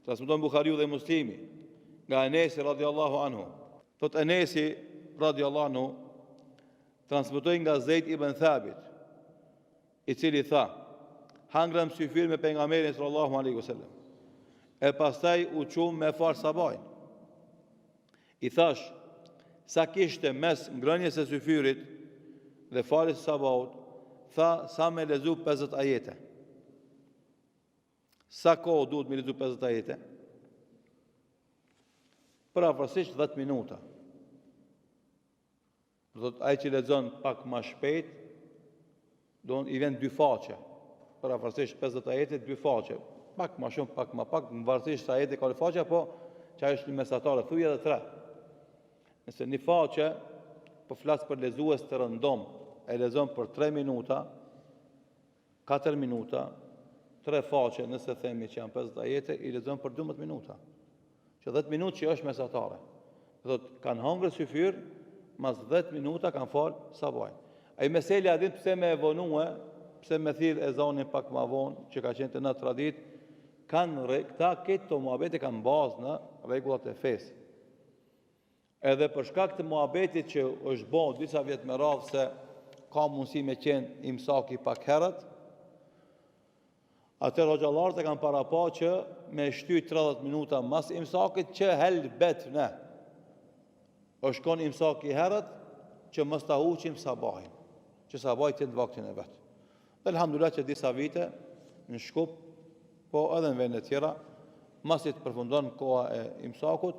Transmeton Buhariu dhe Muslimi nga Enesi radiallahu anhu. Thot Enesi radiallahu anhu transmetoi nga Zeid ibn Thabit, i cili tha: hangrëm syfir me pejgamberin sallallahu alaihi wasallam. E pastaj u çum me fal sabajin. I thash, sa kishte mes ngrënjes së syfyrit dhe faljes së sabahut, tha sa me lezu 50 ajete. Sa kohë duhet me lezu 50 ajete? Parafrasisht 10 minuta. Do të ai që lexon pak më shpejt, i vjen 2 faqe. Parafrasisht 50 ajete 2 faqe. Pak më shumë, pak më pak, në varësisht sa ajete ka faqe, po që është një mesatare, thuj edhe 3. Nëse një faqe, po flas për lezues të rëndom, e lexon për 3 minuta, 4 minuta, 3 faqe, nëse themi që janë 50 ajete, i lexon për 12 minuta. Që 10 minutë që është mesatare. Thotë, kanë hangër syfyr, mas 10 minuta kanë falë sabajin. Ai meseli a din pse me evonue, pse me thirr ezanin pak më vonë, që ka qenë të në tradit, këta këtë të muhabete kanë bazë në rregullat e fesë. Edhe për shkak të muhabetit që është bën disa vjet me radhë se ka mundësi me qenë imsaki pak herët, atëherë hoxhallarët e kanë parapa që me shty 30 minuta mas imsakit që helbet ne. është kon imsaki herët që mos ta huqim sabahin, që sabahi të vaktin e vet. Dhe elhamdulillah që disa vite në Shkup, po edhe në vende tjera, masi të përfundon koha e imsakut,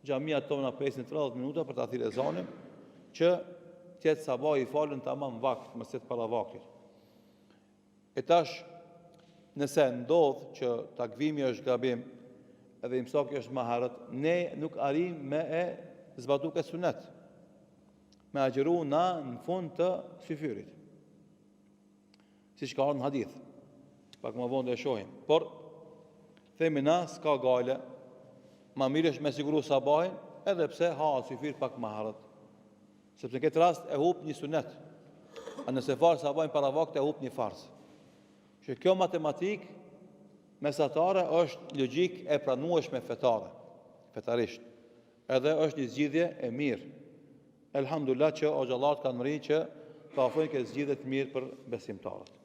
xhamia tona presin 30 minuta për ta thirrë ezanin, që tjetë sabahi i falën tamam vakt, mos të para vaktit. E tash, nëse ndodh që takvimi është gabim, edhe imsaki është më herët, ne nuk arrim me e zbatu këtë sunet, me agjeru na në fund të syfyrit. Si që ka ardhur në hadith, pak më vonë do e shohim. Por, themi na, s'ka gale, ma mirë është me siguru sabahin, edhe pse ha syfir pak më herët. Sepse në këtë rast e hup një sunet, a nëse farë sabahin para vakte e hup një farz. Që kjo matematik mesatare është logjik e pranueshme fetarisht. Edhe është një zgjidhje e mirë. Elhamdulillah që hoxhallarët kanë mri që të ofrojnë këtë zgjidhje të mirë për besimtarët.